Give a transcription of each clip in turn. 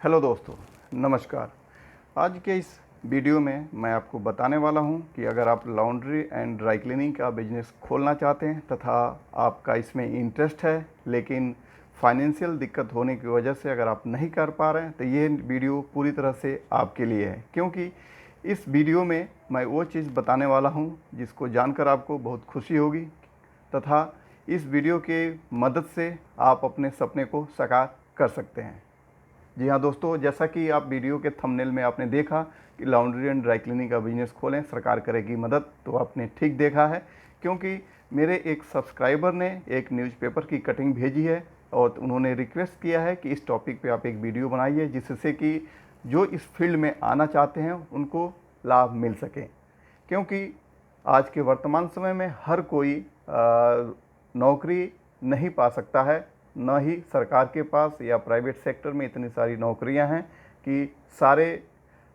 Hello दोस्तों, नमस्कार। आज के इस वीडियो में मैं आपको बताने वाला हूं कि अगर आप लॉन्ड्री एंड ड्राई क्लीनिंग का बिजनेस खोलना चाहते हैं तथा आपका इसमें इंटरेस्ट है, लेकिन फाइनेंशियल दिक्कत होने की वजह से अगर आप नहीं कर पा रहे हैं तो ये वीडियो पूरी तरह से आपके लिए है। क्योंकि इस वीडियो में मैं वो चीज़ बताने वाला हूँ जिसको जानकर आपको बहुत खुशी होगी तथा इस वीडियो के मदद से आप अपने सपने को साकार कर सकते हैं। जी हाँ दोस्तों, जैसा कि आप वीडियो के थंबनेल में आपने देखा कि लॉन्ड्री एंड ड्राई क्लीनिंग का बिजनेस खोलें, सरकार करेगी मदद, तो आपने ठीक देखा है। क्योंकि मेरे एक सब्सक्राइबर ने एक न्यूज़पेपर की कटिंग भेजी है और उन्होंने रिक्वेस्ट किया है कि इस टॉपिक पे आप एक वीडियो बनाइए जिससे कि जो इस फील्ड में आना चाहते हैं उनको लाभ मिल सके। क्योंकि आज के वर्तमान समय में हर कोई नौकरी नहीं पा सकता है, न ही सरकार के पास या प्राइवेट सेक्टर में इतनी सारी नौकरियां हैं कि सारे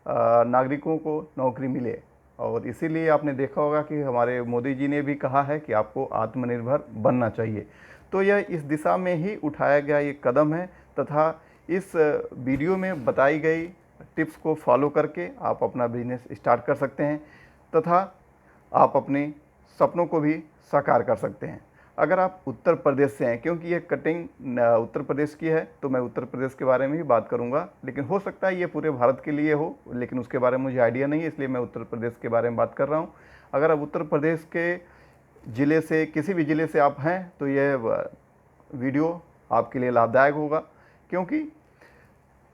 नागरिकों को नौकरी मिले। और इसीलिए आपने देखा होगा कि हमारे मोदी जी ने भी कहा है कि आपको आत्मनिर्भर बनना चाहिए। तो यह इस दिशा में ही उठाया गया एक कदम है तथा इस वीडियो में बताई गई टिप्स को फॉलो करके आप अपना बिजनेस स्टार्ट कर सकते हैं तथा आप अपने सपनों को भी साकार कर सकते हैं। अगर आप उत्तर प्रदेश से हैं, क्योंकि ये कटिंग उत्तर प्रदेश की है तो मैं उत्तर प्रदेश के बारे में ही बात करूंगा, लेकिन हो सकता है ये पूरे भारत के लिए हो, लेकिन उसके बारे में मुझे आइडिया नहीं है, इसलिए मैं उत्तर प्रदेश के बारे में बात कर रहा हूँ। अगर आप उत्तर प्रदेश के ज़िले से, किसी भी ज़िले से आप हैं, तो ये वीडियो आपके लिए लाभदायक होगा। क्योंकि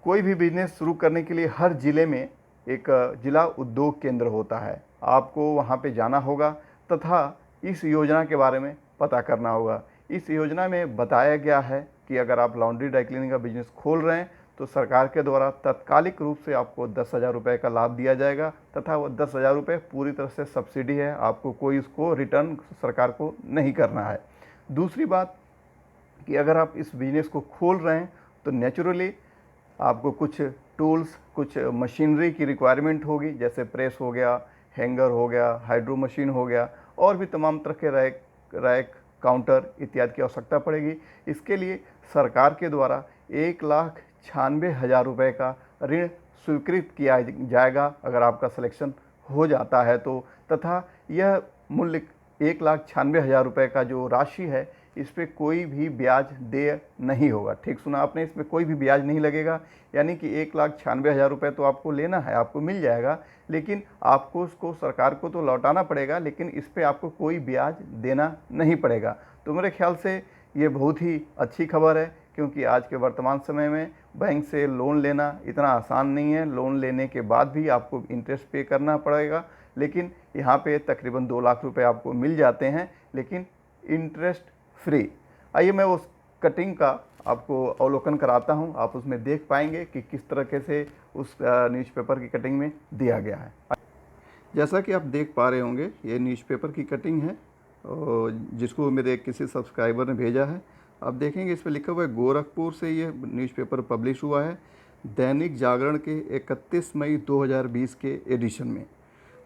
कोई भी बिजनेस शुरू करने के लिए हर ज़िले में एक जिला उद्योग केंद्र होता है। आपको वहाँ पे जाना होगा तथा इस योजना के बारे में पता करना होगा। इस योजना में बताया गया है कि अगर आप लॉन्ड्री ड्राई क्लीनिंग का बिजनेस खोल रहे हैं तो सरकार के द्वारा तत्कालिक रूप से आपको 10,000 रुपये का लाभ दिया जाएगा तथा वो 10,000 रुपये पूरी तरह से सब्सिडी है, आपको कोई उसको रिटर्न सरकार को नहीं करना है। दूसरी बात कि अगर आप इस बिजनेस को खोल रहे हैं तो नेचुरली आपको कुछ टूल्स, कुछ मशीनरी की रिक्वायरमेंट होगी, जैसे प्रेस हो गया, हैंगर हो गया, हाइड्रो मशीन हो गया, और भी तमाम तरह के रैक, काउंटर इत्यादि की आवश्यकता पड़ेगी। इसके लिए सरकार के द्वारा 1,96,000 रुपये का ऋण स्वीकृत किया जाएगा अगर आपका सिलेक्शन हो जाता है तो। तथा यह मूल्य 1,96,000 रुपये का जो राशि है, इस पर कोई भी ब्याज देय नहीं होगा। ठीक सुना आपने, इसमें कोई भी ब्याज नहीं लगेगा। यानी कि 1,96,000 रुपये तो आपको लेना है, आपको मिल जाएगा, लेकिन आपको उसको सरकार को तो लौटाना पड़ेगा, लेकिन इस पर आपको कोई ब्याज देना नहीं पड़ेगा। तो मेरे ख्याल से ये बहुत ही अच्छी खबर है, क्योंकि आज के वर्तमान समय में बैंक से लोन लेना इतना आसान नहीं है। लोन लेने के बाद भी आपको इंटरेस्ट पे करना पड़ेगा, लेकिन यहाँ पे तकरीबन 2 लाख रुपए आपको मिल जाते हैं, लेकिन इंटरेस्ट फ्री। आइए मैं उस कटिंग का आपको अवलोकन कराता हूं, आप उसमें देख पाएंगे कि किस तरीके से उस न्यूज़पेपर की कटिंग में दिया गया है। जैसा कि आप देख पा रहे होंगे, ये न्यूज़पेपर की कटिंग है जिसको मेरे किसी सब्सक्राइबर ने भेजा है। आप देखेंगे इस पर लिखा हुआ है गोरखपुर से ये न्यूज़पेपर पब्लिश हुआ है, दैनिक जागरण के 31 मई 2020 के एडिशन में।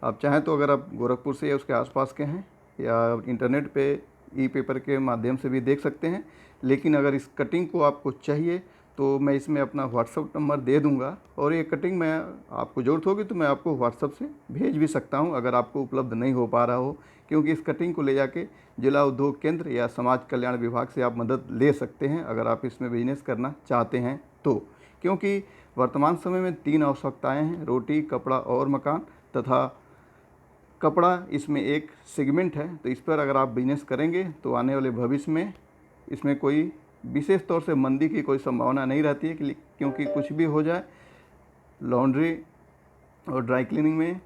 आप चाहें तो अगर आप गोरखपुर से या उसके आसपास के हैं या इंटरनेट पे ई पेपर के माध्यम से भी देख सकते हैं, लेकिन अगर इस कटिंग को आपको चाहिए तो मैं इसमें अपना व्हाट्सअप नंबर दे दूंगा, और ये कटिंग मैं आपको ज़रूरत होगी तो मैं आपको व्हाट्सअप से भेज भी सकता हूं अगर आपको उपलब्ध नहीं हो पा रहा हो। क्योंकि इस कटिंग को ले जाके जिला उद्योग केंद्र या समाज कल्याण विभाग से आप मदद ले सकते हैं अगर आप इसमें बिजनेस करना चाहते हैं तो। क्योंकि वर्तमान समय में 3 आवश्यकताएँ हैं, रोटी, कपड़ा और मकान। तथा कपड़ा इसमें एक सेगमेंट है, तो इस पर अगर आप बिजनेस करेंगे तो आने वाले भविष्य में इसमें कोई विशेष तौर से मंदी की कोई संभावना नहीं रहती है, क्योंकि कुछ भी हो जाए, लॉन्ड्री और ड्राई क्लीनिंग में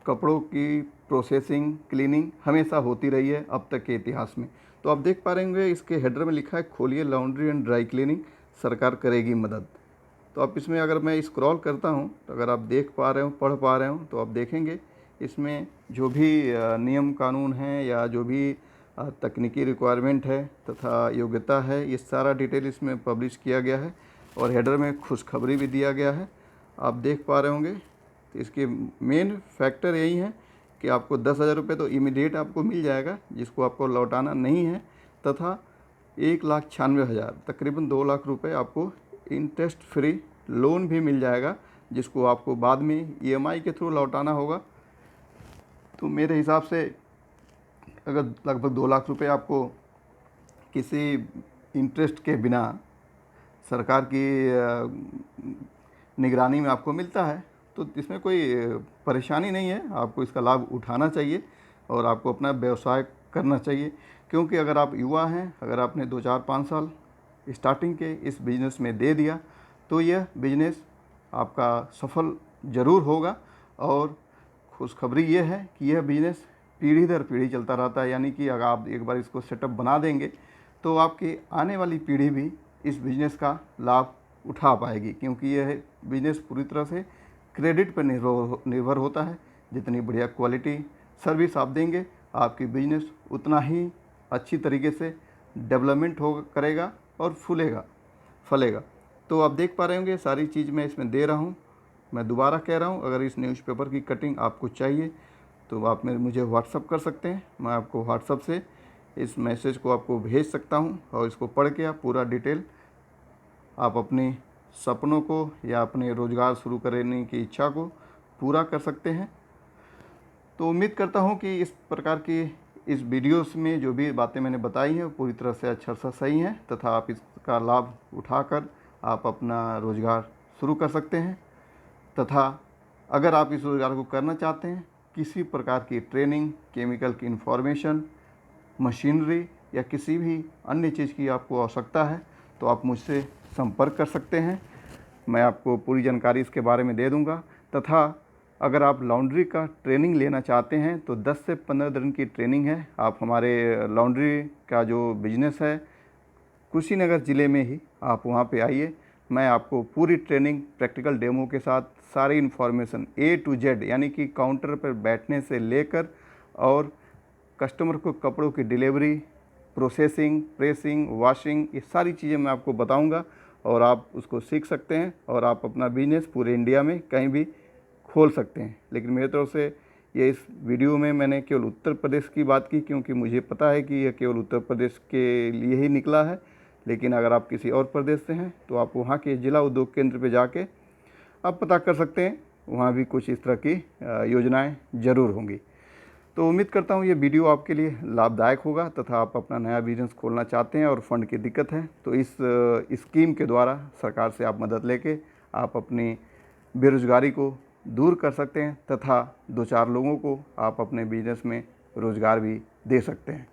कपड़ों की प्रोसेसिंग, क्लीनिंग हमेशा होती रही है अब तक के इतिहास में। तो आप देख पा रहे होंगे इसके हेडर में लिखा है, खोलिए लॉन्ड्री एंड ड्राई क्लीनिंग, सरकार करेगी मदद। तो आप इसमें अगर मैं स्क्रॉल करता हूँ तो अगर आप देख पा रहे हो, पढ़ पा रहे हो, तो आप देखेंगे इसमें जो भी नियम कानून हैं या जो भी तकनीकी रिक्वायरमेंट है तथा योग्यता है, ये सारा डिटेल इसमें पब्लिश किया गया है। और हेडर में खुशखबरी भी दिया गया है, आप देख पा रहे होंगे। तो इसके मेन फैक्टर यही है कि आपको 10,000 रुपये तो इमीडिएट आपको मिल जाएगा, जिसको आपको लौटाना नहीं है, तथा 1,96,000 तकरीबन 2 लाख रुपये आपको इंटरेस्ट फ्री लोन भी मिल जाएगा, जिसको आपको बाद में EMI के थ्रू लौटाना होगा। तो मेरे हिसाब से अगर लगभग 2 लाख रुपए आपको किसी इंटरेस्ट के बिना सरकार की निगरानी में आपको मिलता है, तो इसमें कोई परेशानी नहीं है। आपको इसका लाभ उठाना चाहिए और आपको अपना व्यवसाय करना चाहिए, क्योंकि अगर आप युवा हैं, अगर आपने 2-4-5 साल स्टार्टिंग के इस बिज़नेस में दे दिया तो यह बिज़नेस आपका सफल ज़रूर होगा। और खुशखबरी ये है कि यह बिज़नेस पीढ़ी दर पीढ़ी चलता रहता है, यानी कि अगर आप एक बार इसको सेटअप बना देंगे तो आपकी आने वाली पीढ़ी भी इस बिज़नेस का लाभ उठा पाएगी, क्योंकि यह बिज़नेस पूरी तरह से क्रेडिट पर निर्भर होता है। जितनी बढ़िया क्वालिटी सर्विस आप देंगे, आपकी बिज़नेस उतना ही अच्छी तरीके से डेवलपमेंट करेगा और फलेगा। तो आप देख पा रहे होंगे सारी चीज़ मैं इसमें दे रहा हूँ। मैं दोबारा कह रहा हूँ, अगर इस न्यूज़पेपर की कटिंग आपको चाहिए तो आप मुझे व्हाट्सअप कर सकते हैं। मैं आपको व्हाट्सअप से इस मैसेज को आपको भेज सकता हूँ और इसको पढ़ के आप पूरा डिटेल आप अपने सपनों को या अपने रोज़गार शुरू करने की इच्छा को पूरा कर सकते हैं। तो उम्मीद करता हूँ कि इस प्रकार की इस वीडियोस में जो भी बातें मैंने बताई हैं वो पूरी तरह से अच्छा सा सही हैं, तथा आप इसका लाभ उठाकर आप अपना रोज़गार शुरू कर सकते हैं। तथा अगर आप इस रोज़गार को करना चाहते हैं, किसी प्रकार की ट्रेनिंग, केमिकल की इंफॉर्मेशन, मशीनरी या किसी भी अन्य चीज़ की आपको आवश्यकता है तो आप मुझसे संपर्क कर सकते हैं। मैं आपको पूरी जानकारी इसके बारे में दे दूंगा। तथा अगर आप लॉन्ड्री का ट्रेनिंग लेना चाहते हैं तो 10 से 15 दिन की ट्रेनिंग है। आप हमारे लॉन्ड्री का जो बिज़नेस है कुशीनगर ज़िले में ही, आप वहाँ पे आइए। मैं आपको पूरी ट्रेनिंग प्रैक्टिकल डेमो के साथ सारी इन्फॉर्मेशन A to Z, यानी कि काउंटर पर बैठने से लेकर और कस्टमर को कपड़ों की डिलीवरी, प्रोसेसिंग, प्रेसिंग, वॉशिंग, ये सारी चीज़ें मैं आपको बताऊंगा और आप उसको सीख सकते हैं और आप अपना बिजनेस पूरे इंडिया में कहीं भी खोल सकते हैं। लेकिन मेरी तरफ से ये इस वीडियो में मैंने केवल उत्तर प्रदेश की बात की, क्योंकि मुझे पता है कि यह केवल उत्तर प्रदेश के लिए ही निकला है। लेकिन अगर आप किसी और प्रदेश से हैं तो आप वहाँ के जिला उद्योग केंद्र पे जाके आप पता कर सकते हैं, वहाँ भी कुछ इस तरह की योजनाएं ज़रूर होंगी। तो उम्मीद करता हूँ ये वीडियो आपके लिए लाभदायक होगा। तथा आप अपना नया बिजनेस खोलना चाहते हैं और फंड की दिक्कत है तो इस स्कीम के द्वारा सरकार से आप मदद लेके आप अपनी बेरोज़गारी को दूर कर सकते हैं तथा 2-4 लोगों को आप अपने बिजनेस में रोज़गार भी दे सकते हैं।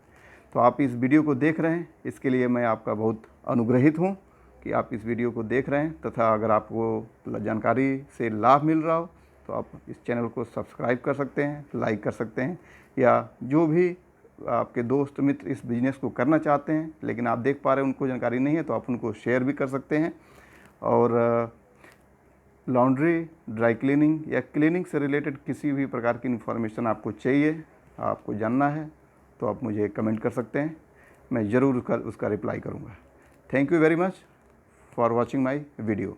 तो आप इस वीडियो को देख रहे हैं, इसके लिए मैं आपका बहुत अनुग्रहित हूँ कि आप इस वीडियो को देख रहे हैं। तथा अगर आपको जानकारी से लाभ मिल रहा हो तो आप इस चैनल को सब्सक्राइब कर सकते हैं, लाइक कर सकते हैं, या जो भी आपके दोस्त मित्र इस बिज़नेस को करना चाहते हैं लेकिन आप देख पा रहे हैं उनको जानकारी नहीं है तो आप उनको शेयर भी कर सकते हैं। और लॉन्ड्री, ड्राई क्लीनिंग या क्लीनिंग से रिलेटेड किसी भी प्रकार की इन्फॉर्मेशन आपको चाहिए, आपको जानना है तो आप मुझे कमेंट कर सकते हैं, मैं ज़रूर उसका रिप्लाई करूँगा। Thank you very much for watching my video.